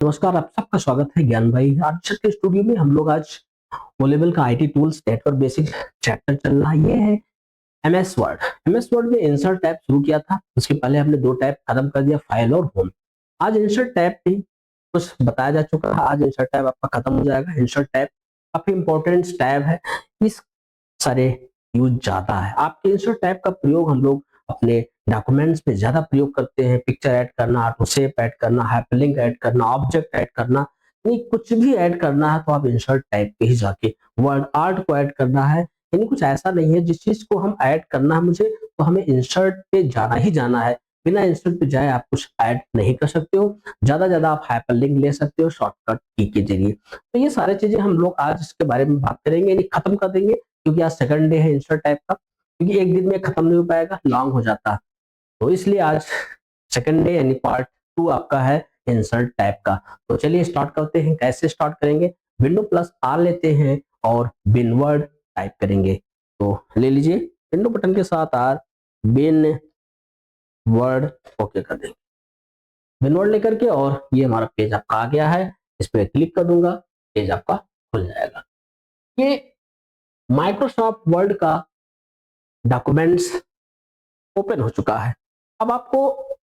नमस्कार, आप सबका स्वागत है ज्ञान भाई आज के स्टूडियो में। हम लोग आज ओ लेवल का IT tools network basic chapter चल रहा है। ये है एमएस वर्ड। एमएस वर्ड में इंसर्ट टैब शुरू किया था, उसके पहले हमने दो टैब खत्म कर दिया, फाइल और होम। आज इंसर्ट टैब भी कुछ बताया जा चुका है, आज इंसर्ट टैब आपका खत्म हो जाएगा। इंसर्ट टैब काफी इंपॉर्टेंट टैब है, इस सारे यूज ज्यादा है। आपके इंसर्ट टैब का प्रयोग हम लोग अपने डॉक्यूमेंट्स में ज्यादा प्रयोग करते हैं। पिक्चर ऐड करना, ऑटोसेप ऐड करना, हाइपरलिंक ऐड करना, ऑब्जेक्ट ऐड करना, यानी कुछ भी ऐड करना है तो आप इंसर्ट टैब पे ही जाके वर्ड आर्ट को ऐड करना है। यानी कुछ ऐसा नहीं है जिस चीज को हम ऐड करना है मुझे तो हमें इंसर्ट पे जाना ही जाना है। बिना इंसर्ट पे जाए आप कुछ ऐड नहीं कर सकते हो। ज्यादा आप हाइपरलिंक ले सकते हो शॉर्टकट की के जरिए। तो ये सारी चीजें हम लोग आज इसके बारे में बात करेंगे, यानी खत्म कर देंगे, क्योंकि आज सेकंड डे है इंसर्ट टाइप का। क्योंकि एक दिन में खत्म नहीं हो पाएगा, लॉन्ग हो जाता, तो इसलिए आज सेकंड डे यानी पार्ट 2 आपका है इंसर्ट टाइप का। तो चलिए स्टार्ट करते हैं। कैसे स्टार्ट करेंगे? विंडो प्लस आर लेते हैं और बिन वर्ड टाइप करेंगे। तो ले लीजिए विंडो बटन के साथ आर, बिन वर्ड, ओके कर देंगे। बिन वर्ड लेकर के और ये हमारा पेज आपका आ गया है, इस पर क्लिक कर दूंगा, पेज आपका खुल जाएगा। ये माइक्रोसॉफ्ट वर्ड का डॉक्यूमेंट्स ओपन हो चुका है। अब आपको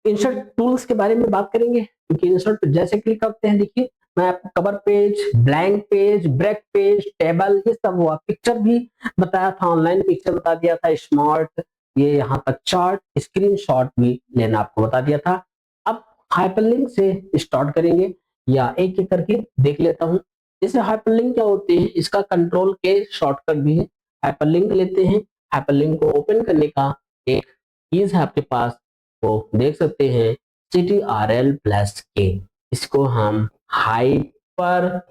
इंसर्ट टूल्स के बारे में बात करेंगे, क्योंकि इंसर्ट पे जैसे क्लिक करते हैं, देखिए मैं आपको cover page, blank page, break page, table, ये सब हुआ। पिक्चर भी बताया था, ऑनलाइन पिक्चर बता दिया था, स्मार्ट, ये यहाँ तक चार्ट, स्क्रीनशॉट भी लेना आपको बता दिया था। अब हाइपरलिंक से स्टार्ट करेंगे या एक एक करके देख लेता हूँ। जैसे हाइपरलिंक क्या होते हैं, इसका कंट्रोल के शॉर्टकट भी है। हाइपरलिंक लेते हैं, हाइपरलिंक को ओपन करने का एक कीज है आपके पास, तो देख सकते हैं CTRL+K। इसको हम हाइपर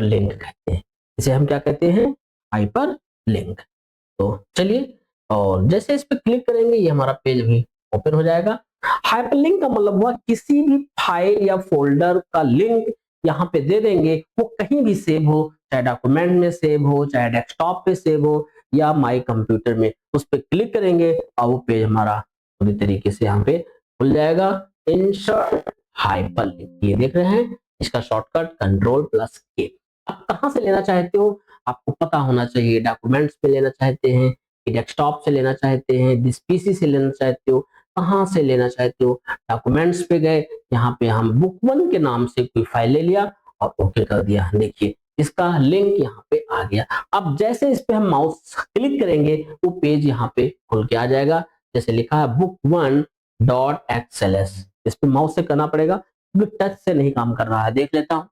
लिंक कहते हैं। इसे हम क्या कहते हैं? Hyper link. तो चलिए, और जैसे इस पर क्लिक करेंगे ये हमारा पेज भी ओपन हो जाएगा। हाइपरलिंक का मतलब हुआ किसी भी फाइल या फोल्डर का लिंक यहाँ पे दे देंगे, वो कहीं भी सेव हो, चाहे डॉक्यूमेंट में सेव हो, चाहे डेस्कटॉप पे सेव हो या माई कंप्यूटर में, उस पर क्लिक करेंगे और वो पेज हमारा पूरी तरीके से यहाँ पे खुल जाएगा। इंसर्ट हाइपरलिंक, ये देख रहे हैं, इसका शॉर्टकट Ctrl+K। आप कहाँ से लेना चाहते हो आपको पता होना चाहिए। डॉक्यूमेंट्स पे लेना चाहते हैं, डेस्कटॉप से लेना चाहते हैं, दिस पीसी से लेना चाहते हो, कहाँ से लेना चाहते हो? डॉक्यूमेंट्स पे गए, यहाँ पे हम बुक 1 के नाम से कोई फाइल ले लिया और ओके कर दिया। देखिए इसका लिंक यहाँ पे आ गया। अब जैसे इस पे हम माउस क्लिक करेंगे वो पेज यहाँ पे खुल के आ जाएगा। जैसे लिखा है book1.xls, इस पे माउस से करना पड़ेगा क्योंकि टच से नहीं काम कर रहा है। देख लेता हूँ,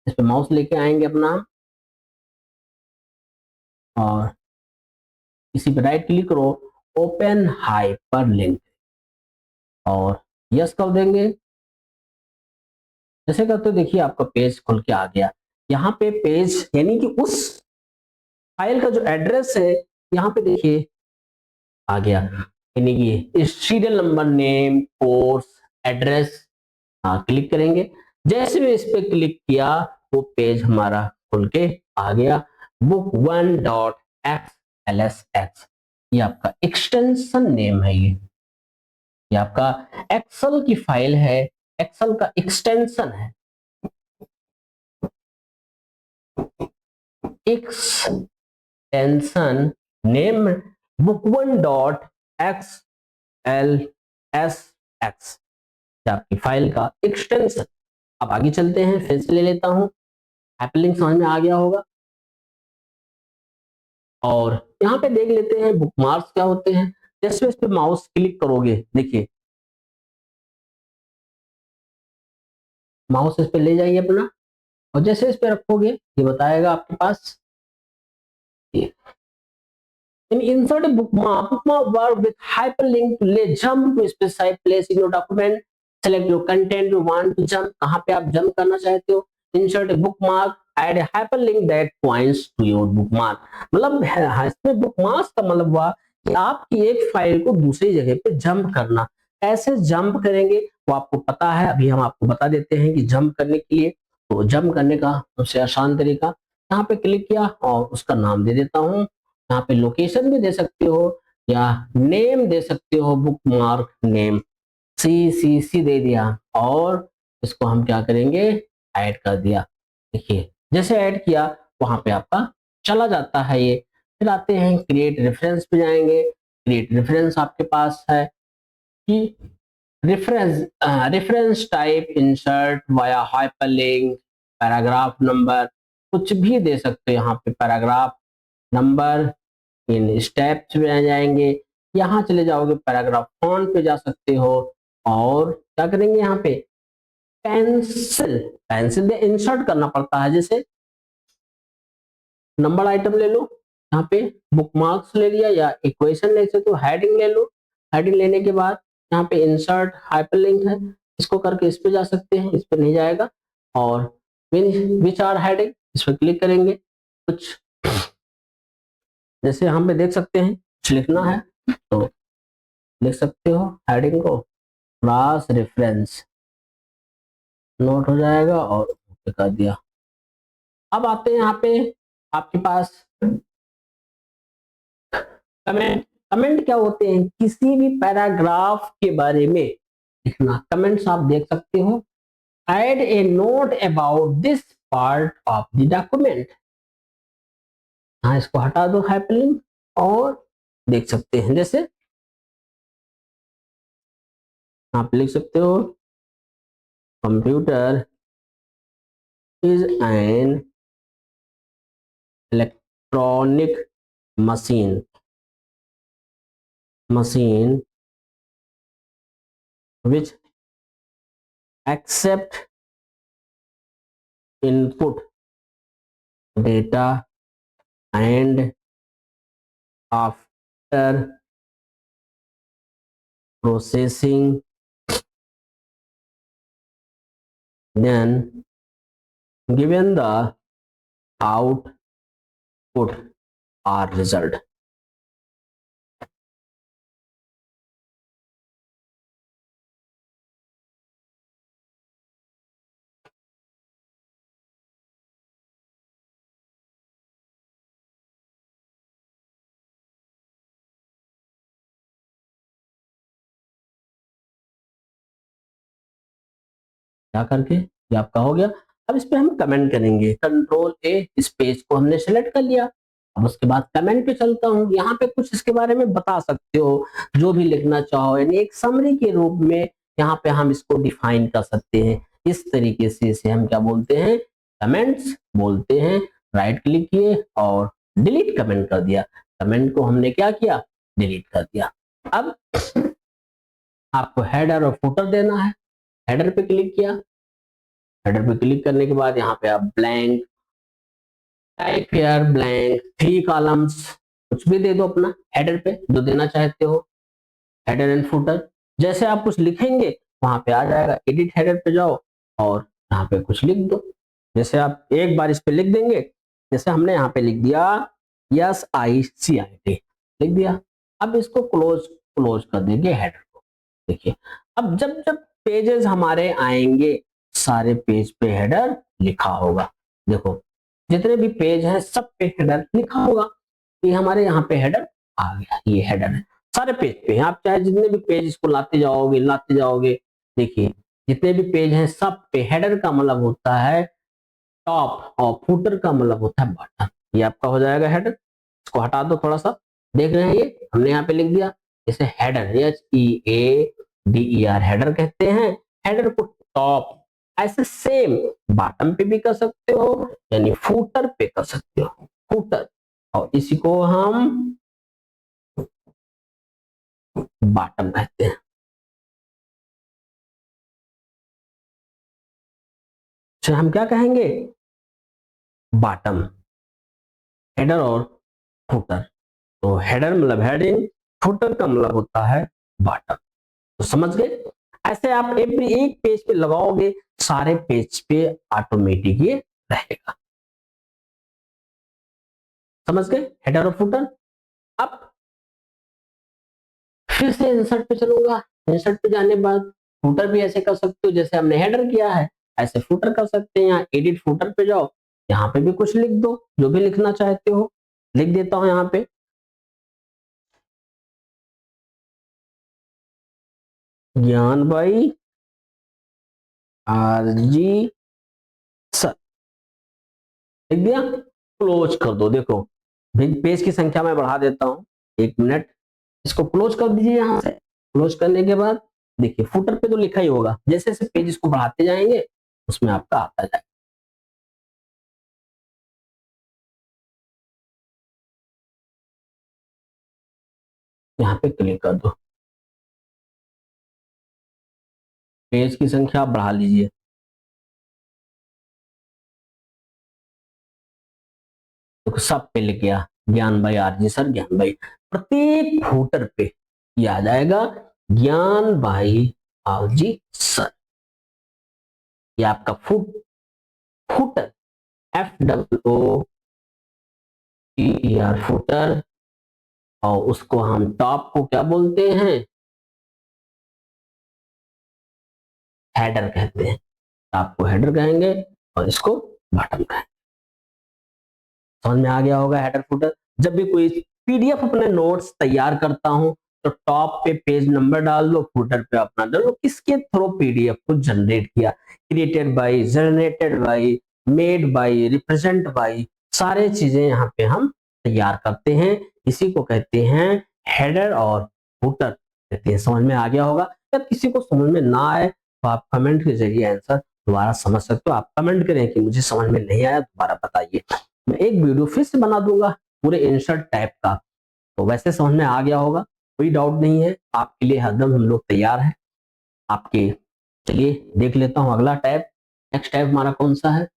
इस पे माउस लेके आएंगे अपना और इसी पे राइट क्लिक करो, ओपन हाइपरलिंक और यस कर देंगे। जैसे करते देखिए आपका पेज खुल के आ गया। यहाँ पे पेज यानी कि उस फाइल का जो एड्रेस है यहाँ पे देखिए आ गया, यानी कि serial number, name, course, address. हाँ क्लिक करेंगे, जैसे भी इस पे क्लिक किया वो पेज हमारा खुल के आ गया। book1.xlsx, ये आपका एक्सटेंशन नेम है। ये आपका एक्सेल की फाइल है, एक्सेल का एक्सटेंशन है। एक्सटेंशन नेम book1.xlsx, आपकी फाइल का एक्सटेंशन। अब आगे चलते हैं, फिर से ले लेता हूं। हाइपरलिंक समझ में आ गया होगा और यहाँ पे देख लेते हैं बुकमार्क्स क्या होते हैं। जैसे इस पे माउस क्लिक करोगे, देखिए माउस इस पे ले जाइए अपना और जैसे इस पे रखोगे ये बताएगा आपके पास insert a bookmark word with hyperlink to let jump to specified place in your document, select your content you want to jump, कहाँ पे आप jump करना चाहते हो, insert a bookmark, add a hyperlink that points to your bookmark। मतलब इसमें bookmarks का मतलब हुआ कि आपकी एक फाइल को दूसरी जगह पे जंप करना। कैसे जंप करेंगे वो आपको पता है, अभी हम आपको बता देते हैं कि जंप करने के लिए। तो जंप करने का सबसे आसान तरीका, यहाँ पे क्लिक किया और उसका नाम दे देता हूँ। यहाँ पे लोकेशन भी दे सकते हो, या नेम दे सकते हो, बुक मार्क नेम, सी दे दिया और इसको हम क्या करेंगे, ऐड कर दिया। देखिए जैसे ऐड किया वहां पे आपका चला जाता है ये। फिर आते हैं क्रिएट रेफरेंस पे जाएंगे। क्रिएट रेफरेंस आपके पास है कि reference, reference type insert via hyperlink, paragraph number, कुछ भी दे सकते हो यहाँ पे, पैराग्राफ नंबर, इन स्टेप्स में आ जाएंगे, यहाँ चले जाओगे पैराग्राफ फॉन्ट पे जा सकते हो और क्या करेंगे यहाँ पे पेंसिल, पेंसिल से इंसर्ट करना पड़ता है। जैसे नंबर आइटम ले लो, यहाँ पे बुकमार्क्स ले लिया या इक्वेशन ले सकते हो, हेडिंग ले लो, हेडिंग लेने के बाद यहाँ पे इंसर्ट हाइपरलिंक है, इसको करके इस पे जा सकते हैं, इस पे नहीं जाएगा। और विच आर हेडिंग, इस पर क्लिक करेंगे, कुछ जैसे हम पे देख सकते हैं कुछ लिखना है तो लिख सकते हो, हेडिंग को क्लास रेफरेंस नोट हो जाएगा और कर दिया। अब आते हैं यहाँ पे आपके पास कमेंट। कमेंट क्या होते हैं, किसी भी पैराग्राफ के बारे में लिखना। कमेंट्स आप देख सकते हो, add a note about this part of the document, हाँ इसको हटा दो हाइपरलिंक और देख सकते हैं। जैसे आप लिख सकते हो computer is an electronic machine, machine which accept input data and after processing then given the output or result। क्या करके ये आपका हो गया। अब इस पे हम कमेंट करेंगे, कंट्रोल ए, इस पेज को हमने सेलेक्ट कर लिया। अब उसके बाद कमेंट पे चलता हूँ, यहाँ पे कुछ इसके बारे में बता सकते हो जो भी लिखना चाहो, यानी एक समरी के रूप में यहाँ पे हम इसको डिफाइन कर सकते हैं। इस तरीके से इसे हम क्या बोलते हैं, कमेंट्स बोलते हैं। राइट क्लिक किए और डिलीट कमेंट कर दिया, कमेंट को हमने क्या किया, डिलीट कर दिया। अब आपको हेडर और फुटर देना है, हेडर पे क्लिक किया, हेडर पे क्लिक करने के बाद यहाँ पे आप blank type here blank 3 columns कुछ भी दे दो अपना हेडर पे जो देना चाहते हो, हेडर एंड फुटर। जैसे आप कुछ लिखेंगे वहां पे आ जाएगा, एडिट हेडर पे जाओ और यहाँ पे कुछ लिख दो। जैसे आप एक बार इस पे लिख देंगे, जैसे हमने यहाँ पे लिख दिया SICIT लिख दिया। अब इसको क्लोज क्लोज कर देंगे हेडर को। देखिए अब जब जब पेजेस हमारे आएंगे सारे पेज पे हेडर लिखा होगा। देखो जितने भी पेज हैं सब पे हेडर लिखा होगा, ये हमारे यहाँ पे हेडर आ गया, ये हेडर है सारे पेज पे। आप चाहे जितने भी पेज इसको लाते जाओगे, देखिए जितने भी पेज हैं सब पे हेडर का मतलब होता है टॉप और फुटर का मतलब होता है बॉटम। ये आपका हो जाएगा हेडर। इसको हटा दो थोड़ा सा, देख रहे हैं ये हमने यहाँ पे लिख दिया जैसे हेडर, HEADER हेडर कहते हैं। हेडर को टॉप, ऐसे सेम बॉटम पे भी कर सकते हो यानी फुटर पे कर सकते हो, फुटर, और इसी को हम बॉटम कहते हैं। तो हम क्या कहेंगे, बॉटम, हेडर और फुटर। तो हेडर मतलब हेडिंग, फुटर का मतलब होता है बॉटम। तो समझ गए, ऐसे आप एवरी एक पेज पे लगाओगे सारे पेज पे ऑटोमेटिक ये रहेगा। समझ गए हेडर और फुटर। अब फिर से इंसर्ट पे चलूंगा, इंसर्ट पे जाने बाद फुटर भी ऐसे कर सकते हो जैसे हमने हेडर किया है, ऐसे फुटर कर सकते हैं। यहाँ एडिट फुटर पे जाओ, यहाँ पे भी कुछ लिख दो जो भी लिखना चाहते हो, लिख देता हूं यहाँ पे ज्ञान भाई आरजी सर, लिख दिया, क्लोज कर दो। देखो पेज की संख्या मैं बढ़ा देता हूं, 1 मिनट, इसको क्लोज कर दीजिए। यहां से क्लोज करने के बाद देखिए फुटर पे तो लिखा ही होगा, जैसे जैसे पेज इसको बढ़ाते जाएंगे उसमें आपका आता जाएगा। यहाँ पे क्लिक कर दो, पेज की संख्या आप बढ़ा लीजिए। तो सब पे लिख गया ज्ञान भाई आरजी सर, ज्ञान भाई। प्रत्येक फुटर पे ये आ जाएगा ज्ञान भाई आरजी सर। ये आपका फुटर, FOOTER फुटर। और उसको हम टॉप को क्या बोलते हैं, हेडर कहते हैं। टॉप को हेडर कहेंगे और इसको बॉटम कहेंगे। समझ में आ गया होगा हेडर फुटर। जब भी कोई पीडीएफ अपने नोट्स तैयार करता हूं तो टॉप पे पेज नंबर डाल दो, फुटर पे अपना डालो, किसके थ्रू पीडीएफ को जनरेट किया, created by, generated by, made by, represent by, सारे चीजें यहाँ पे हम तैयार करते हैं। इसी को कहते हैं हेडर और फुटर कहते हैं। समझ में आ गया होगा। जब किसी को समझ में ना आए तो आप कमेंट के जरिए आंसर दोबारा समझ सकते हो। आप कमेंट करें कि मुझे समझ में नहीं आया, दोबारा बताइए, मैं एक वीडियो फिर से बना दूंगा पूरे इंसर्ट टाइप का। तो वैसे समझ में आ गया होगा, कोई डाउट नहीं है, आपके लिए हरदम हम लोग तैयार हैं आपके। चलिए देख लेता हूं अगला टैब। नेक्स्ट टैब हमारा कौन सा है,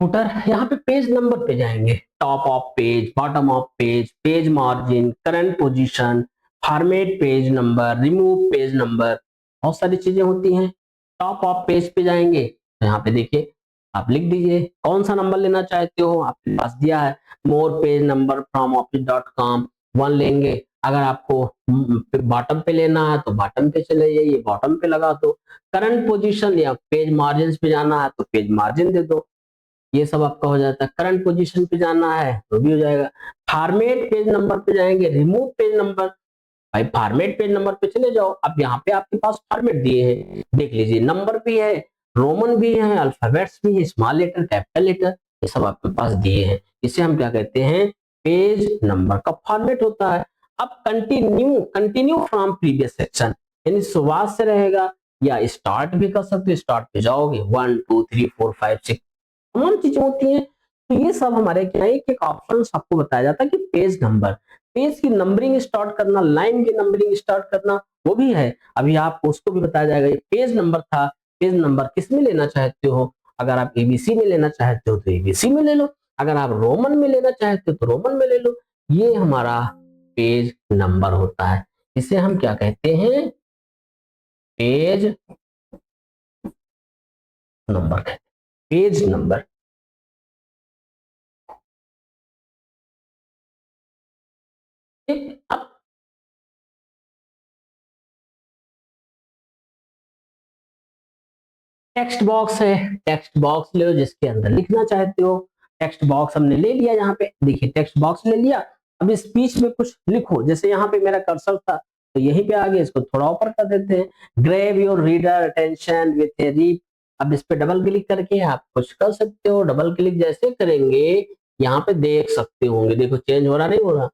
फुटर। यहाँ पे पेज नंबर पे जाएंगे, top of page, bottom of page, page margin, current position, format page number, remove page number, बहुत सारी चीजें होती हैं। टॉप ऑफ पेज पे जाएंगे तो यहाँ पे देखिए आप लिख दीजिए कौन सा नंबर लेना चाहते हो, आपके पास दिया है मोर पेज नंबर फ्रॉम office.com 1 लेंगे। अगर आपको बॉटम पे लेना है तो बॉटम पे चले जाइए, बॉटम पे लगा दो। करंट पोजीशन या पेज मार्जिन पे जाना है तो पेज मार्जिन दे दो, ये सब आपका हो जाता है। करंट पोजीशन पे जाना है तो भी हो जाएगा। फॉर्मेट पेज नंबर पे जाएंगे, रिमूव पेज नंबर, भाई फॉर्मेट पेज नंबर पे चले जाओ। अब यहाँ पे आपके पास फॉर्मेट दिए हैं, देख लीजिए, नंबर भी है, रोमन भी है, अल्फाबेट्स भी है, स्मॉल लेटर, कैपिटल लेटर, ये सब आपके पास दिए हैं। इसे हम क्या कहते हैं, पेज नंबर का फॉर्मेट होता है। अब continue, continue from previous section, यानी शुरुआत से रहेगा या स्टार्ट भी कर सकते हो। स्टार्ट पे जाओगे 1 2 3 4 5 6 तमाम चीजें होती हैं। तो ये सब हमारे क्या है, एक ऑप्शन आपको बताया जाता है कि पेज नंबर, पेज की नंबरिंग स्टार्ट करना, लाइन की नंबरिंग स्टार्ट करना, वो भी है। अभी आपको उसको भी बताया जाएगा। ये पेज नंबर था, पेज नंबर किस में लेना चाहते हो, अगर आप एबीसी में लेना चाहते हो तो एबीसी में ले लो, अगर आप रोमन में लेना चाहते हो तो रोमन में ले लो। ये हमारा पेज नंबर होता है। इसे हम क्या कहते हैं, पेज नंबर कहते हैं, पेज नंबर। अब टेक्स्ट बॉक्स है, टेक्स्ट बॉक्स ले लो जिसके अंदर लिखना चाहते हो। टेक्स्ट बॉक्स हमने ले लिया, यहाँ पे देखिए टेक्स्ट बॉक्स ले लिया। अब स्पीच में कुछ लिखो, जैसे यहाँ पे मेरा कर्सर था तो यहीं पे आ गया, इसको थोड़ा ऊपर कर देते हैं। Grab your reader attention with a read. अब इस पे डबल क्लिक करके आप कुछ कर सकते हो। डबल क्लिक जैसे करेंगे यहाँ पे देख सकते होंगे, देखो चेंज हो रहा नहीं हो रहा।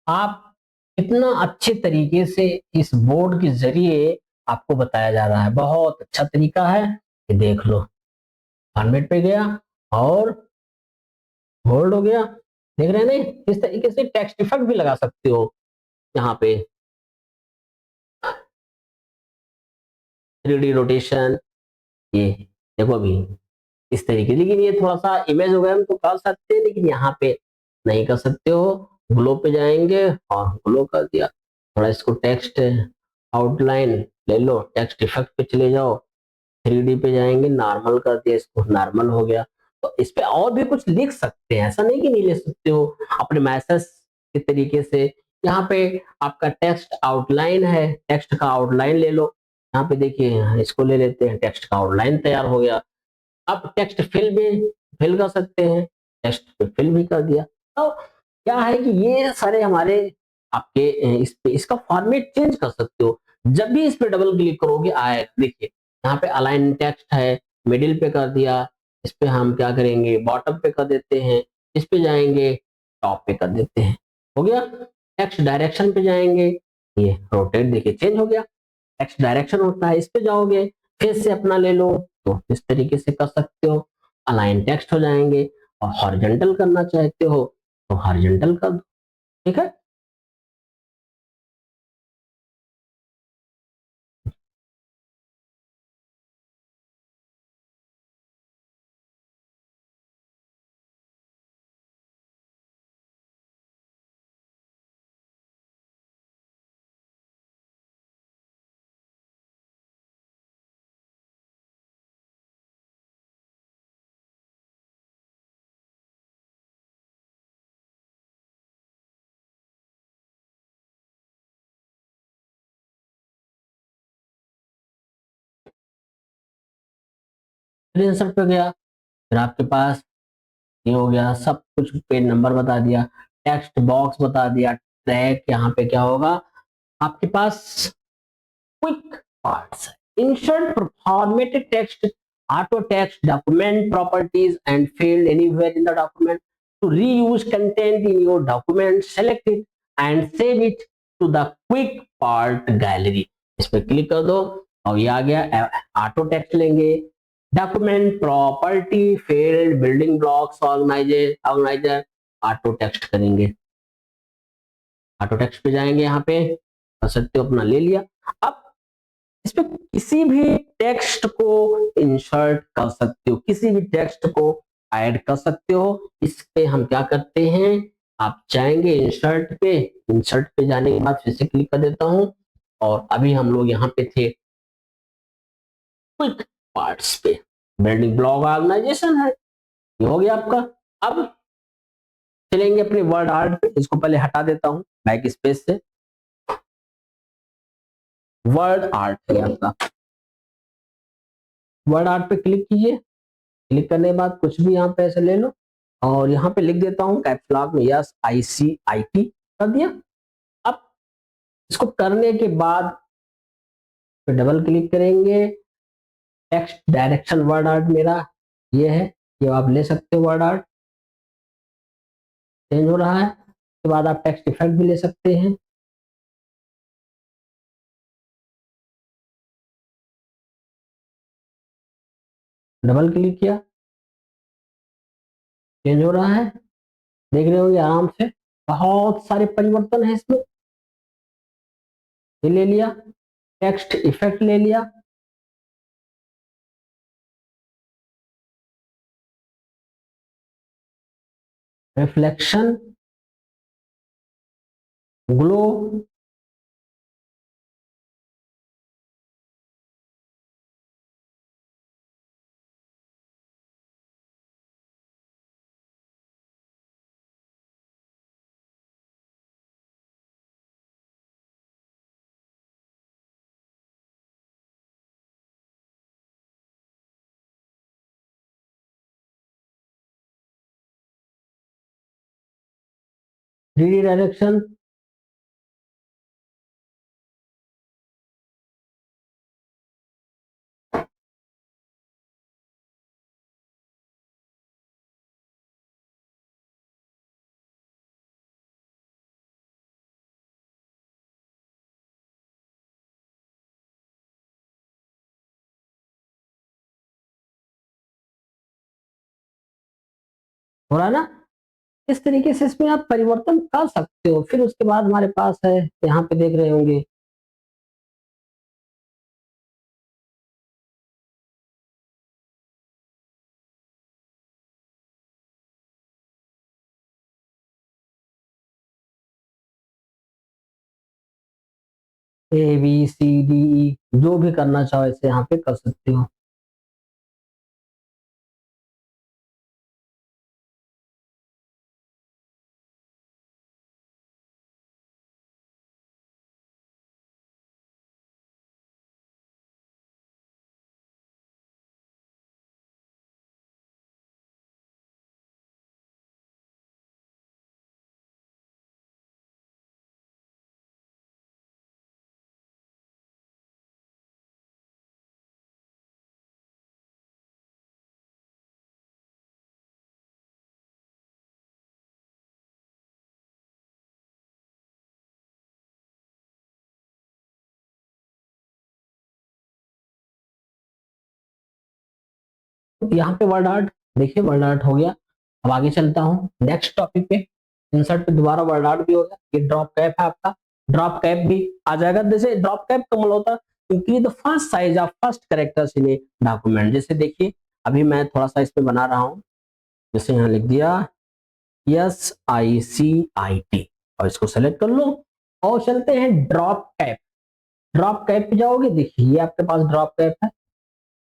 आप इतना अच्छे तरीके से इस बोर्ड के जरिए आपको बताया जा रहा है, बहुत अच्छा तरीका है। ये देख लो, फॉर्मेट पे गया और होल्ड हो गया, देख रहे हैं नहीं। इस तरीके से टेक्स्ट इफेक्ट भी लगा सकते हो यहाँ पे, 3D रोटेशन, ये देखो अभी इस तरीके। लेकिन ये थोड़ा सा इमेज हो गया, हम तो कर सकते हैं लेकिन यहाँ पे नहीं कर सकते हो। ग्लो पे जाएंगे और ग्लो कर दिया। थोड़ा इसको टेक्स्ट आउटलाइन ले लो, टेक्स्ट इफेक्ट पे चले जाओ, 3D पे जाएंगे, नॉर्मल कर दिया, इसको नॉर्मल हो गया। तो इस पे और भी कुछ लिख सकते हैं, ऐसा नहीं कि नहीं लिख सकते हो अपने मैसेज के तरीके से। यहाँ पे आपका टेक्स्ट आउटलाइन है, टेक्स्ट का आउटलाइन ले लो। यहाँ पे देखिए इसको ले लेते हैं, टेक्स्ट का आउटलाइन तैयार हो गया। अब टेक्स्ट फिल भी फिल कर सकते हैं, टेक्स्ट पे फिल भी कर दिया। तो क्या है कि ये सारे हमारे आपके इस पे इसका फॉर्मेट चेंज कर सकते हो। जब भी इस पे डबल क्लिक करोगे आएगा, देखिए यहाँ पे अलाइन टेक्स्ट है, मिडिल पे कर दिया, इस पे हम क्या करेंगे बॉटम पे कर देते हैं, इस पे जाएंगे टॉप पे कर देते हैं, हो गया। टेक्स्ट डायरेक्शन पे जाएंगे, ये रोटेट देखिए चेंज हो गया, टेक्स्ट डायरेक्शन होता है, इस पे जाओगे फिर से अपना ले लो तो इस तरीके से कर सकते हो, अलाइन टेक्स्ट हो जाएंगे, और हॉरिजॉन्टल करना चाहते हो तो हॉरिजॉन्टल कर दो, ठीक है। फिर इंसर्ट पे गया, फिर आपके पास ये हो गया, सब कुछ पेज नंबर बता दिया, टेक्स्ट बॉक्स बता दिया, ट्रैक यहाँ पे क्या होगा आपके पास quick parts, insert formatted text, auto text, document properties and field anywhere in the document, to reuse content in your document, select it and save it to the quick part gallery, इस पे click कर दो और ये आ गया। Auto text लेंगे, document property field building blocks organiser auto text करेंगे, auto text पे जाएंगे, यहाँ पे कर सकते हो अपना ले लिया। अब इसमें किसी भी टेक्स्ट को इंसर्ट कर सकते हो, किसी भी टेक्स्ट को ऐड कर सकते हो। इस पे हम क्या करते हैं, आप जाएंगे इंसर्ट पे, इंसर्ट पे जाने के बाद फिर से क्लिक कर देता हूं, और अभी हम लोग यहाँ पे थे क्विक पार्ट्स पे, बिल्डिंग ब्लॉक ऑर्गेनाइजेशन है, ये हो गया आपका। अब चलेंगे अपने वर्ड आर्ट पे, इसको पहले हटा देता हूं बैक स्पेस से, वर्ड आर्ट है आपका, वर्ड आर्ट पे क्लिक कीजिए, क्लिक करने के बाद कुछ भी यहाँ पे ऐसे ले लो और यहाँ पे लिख देता हूँ कैप्स लॉक में यस ICIT कर दिया। अब इसको करने के बाद डबल क्लिक करेंगे, टेक्स्ट डायरेक्शन वर्ड आर्ट मेरा ये है, ये आप ले सकते हो, वर्ड आर्ट चेंज हो रहा है, उसके बाद आप टेक्स्ट इफेक्ट भी ले सकते हैं, डबल क्लिक किया चेंज हो रहा है, देख रहे होंगे आराम से, बहुत सारे परिवर्तन है इसमें, ये ले लिया, टेक्स्ट इफेक्ट ले लिया, रिफ्लेक्शन, ग्लो, रीडायरेक्शन, हो रहा है ना। इस तरीके से इसमें आप परिवर्तन कर सकते हो। फिर उसके बाद हमारे पास है, यहाँ पे देख रहे होंगे ABCDE, जो भी करना चाहो इसे यहाँ पे कर सकते हो। तो यहाँ पे वर्ड आर्ट, देखिए वर्ड आर्ट हो गया। अब आगे चलता हूँ नेक्स्ट टॉपिक पे। इंसर्ट पे दोबारा वर्ड आर्ट भी हो गया। ये ड्रॉप कैप है आपका, ड्रॉप कैप भी आ जाएगा। जैसे ड्रॉप कैप का मतलब होता है increase the first size of first characters in a document. जैसे देखिए अभी मैं थोड़ा सा इस पे बना रहा हूँ, जैसे यहाँ लिख दिया SICIT और इसको सेलेक्ट कर लो और चलते हैं ड्रॉप कैप। ड्रॉप कैप पे जाओगे, देखिए ये आपके पास ड्रॉप कैप है,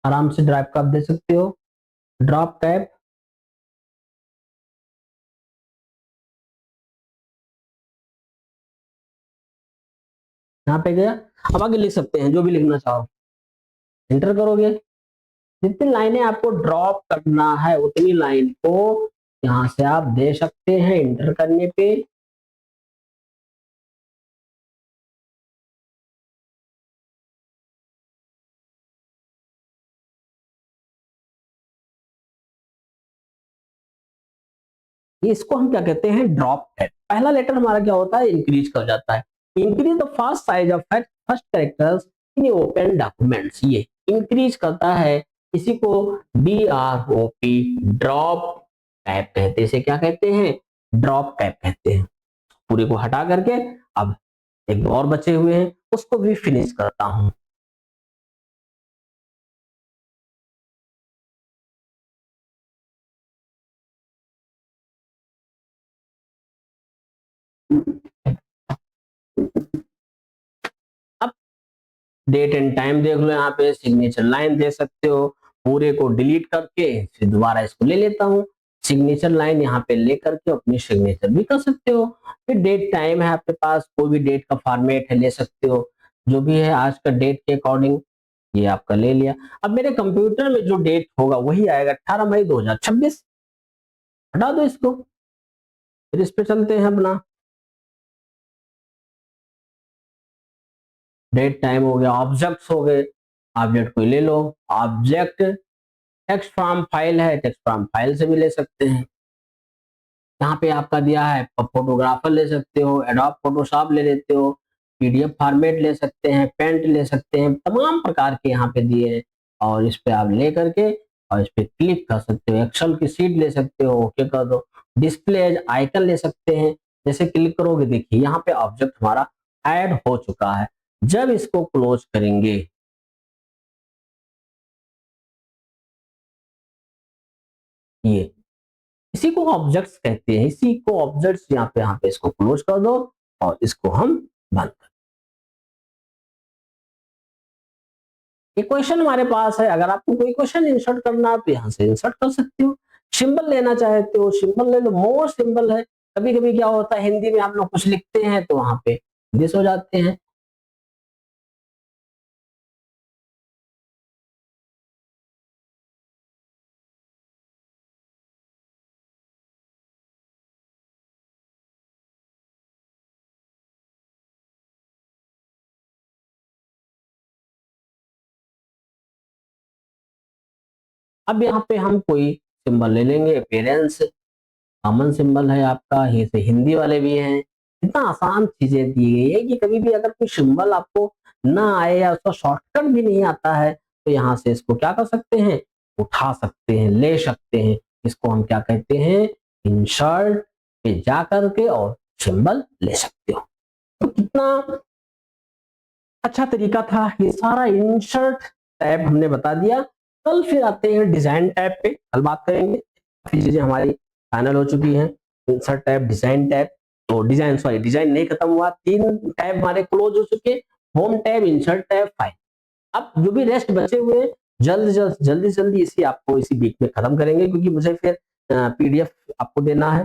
आराम से ड्राइव का आप दे सकते हो। ड्रॉप कैप यहाँ पे गया। अब आगे लिख सकते हैं जो भी लिखना चाहो, एंटर करोगे। जितनी लाइनें आपको ड्रॉप करना है उतनी लाइन को यहाँ से आप दे सकते हैं एंटर करने पे। इसको हम क्या कहते हैं, ड्रॉप कैप। पहला लेटर हमारा क्या होता है, इंक्रीज कर जाता है। Increase the first size of first characters in open documents, ये इंक्रीज करता है। इसी को DROP ड्रॉप कैप कहते हैं। इसे क्या कहते हैं, ड्रॉप कैप कहते हैं। पूरे को हटा करके अब एक दो और बचे हुए हैं, उसको भी फिनिश करता हूं। अब डेट एंड टाइम देख लो, यहाँ पे सिग्नेचर लाइन दे सकते हो। पूरे को डिलीट करके फिर दोबारा इसको ले लेता हूँ, सिग्नेचर लाइन यहाँ पे ले करके अपनी सिग्नेचर भी कर सकते हो। फिर डेट टाइम है आपके पास, कोई भी डेट का फॉर्मेट है ले सकते हो, जो भी है आज का डेट के अकॉर्डिंग ये आपका ले लिया। अब मेरे कंप्यूटर में जो डेट होगा वही आएगा 18 मई 2026। हटा दो इसको, फिर इस पे चलते हैं अपना। डेट टाइम हो गया, ऑब्जेक्ट्स हो गए, ऑब्जेक्ट को ले लो। ऑब्जेक्ट टेक्स्ट फ्रॉम फाइल है, टेक्स्ट फ्रॉम फाइल से भी ले सकते हैं। यहाँ पे आपका दिया है फोटोग्राफर ले सकते हो, एडोब फोटोशॉप ले लेते हो, PDF फॉर्मेट ले सकते हैं, पेंट ले सकते हैं, तमाम प्रकार के यहाँ पे दिए हैं। और इस पे आप ले करके और इस पे क्लिक कर सकते हो। एक्सेल की सीट ले सकते हो, ओके कर दो। डिस्प्ले एज आइकन ले सकते हैं, जैसे क्लिक करोगे देखिए यहाँ पे ऑब्जेक्ट हमारा ऐड हो चुका है। जब इसको क्लोज करेंगे, ये इसी को ऑब्जेक्ट्स कहते हैं। इसी को ऑब्जेक्ट्स यहाँ पे इसको क्लोज कर दो और इसको हम बंद कर। ये क्वेश्चन हमारे पास है, अगर आपको कोई क्वेश्चन इंसर्ट करना है तो यहाँ से इंसर्ट कर सकते हो। सिंबल लेना चाहते हो सिंबल ले लो, मोर सिंबल है। कभी कभी क्या होता है हिंदी में हम लोग कुछ लिखते हैं तो वहां पे मिस हो जाते हैं। अब यहाँ पे हम कोई सिंबल ले लेंगे, अपेरेंस कॉमन सिंबल है आपका, ये से हिंदी वाले भी हैं। इतना आसान चीजें दी गई है कि कभी भी अगर कोई सिंबल आपको ना आए या उसका शॉर्टकट भी नहीं आता है तो यहाँ से इसको क्या कर सकते हैं, उठा सकते हैं, ले सकते हैं। इसको हम क्या कहते हैं, इंसर्ट पे जा करके और सिंबल ले सकते हो। तो कितना अच्छा तरीका था। ये सारा इंसर्ट टैब हमने बता दिया। कल फिर आते हैं डिजाइन टैब पे, कल बात करेंगे। काफी चीजें हमारी फाइनल हो चुकी हैं। इंसर्ट टैब, डिजाइन टैब, तो डिजाइन सॉरी डिजाइन नहीं खत्म हुआ, 3 टैब हमारे क्लोज हो चुके, home tab, insert tab, file. अब जो भी रेस्ट बचे हुए जल्दी जल्दी इसी आपको इसी वीक में खत्म करेंगे, क्योंकि मुझे फिर PDF आपको देना है,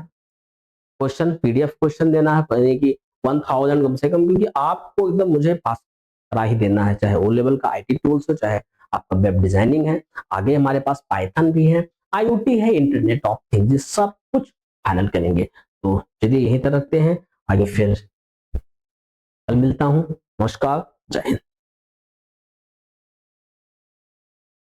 क्वेश्चन PDF क्वेश्चन देना है, यानी कि 1000 कम से कम, क्योंकि आपको एकदम मुझे पास करा ही देना है, चाहे ओ लेवल का IT टूल्स हो, चाहे आपका वेब डिजाइनिंग है। आगे हमारे पास पाइथन भी है, IoT है, इंटरनेट ऑफ थिंग्स, सब कुछ फाइनल करेंगे। तो चलिए यहीं तक रखते हैं, आगे फिर कल मिलता हूँ। नमस्कार, जय हिंद।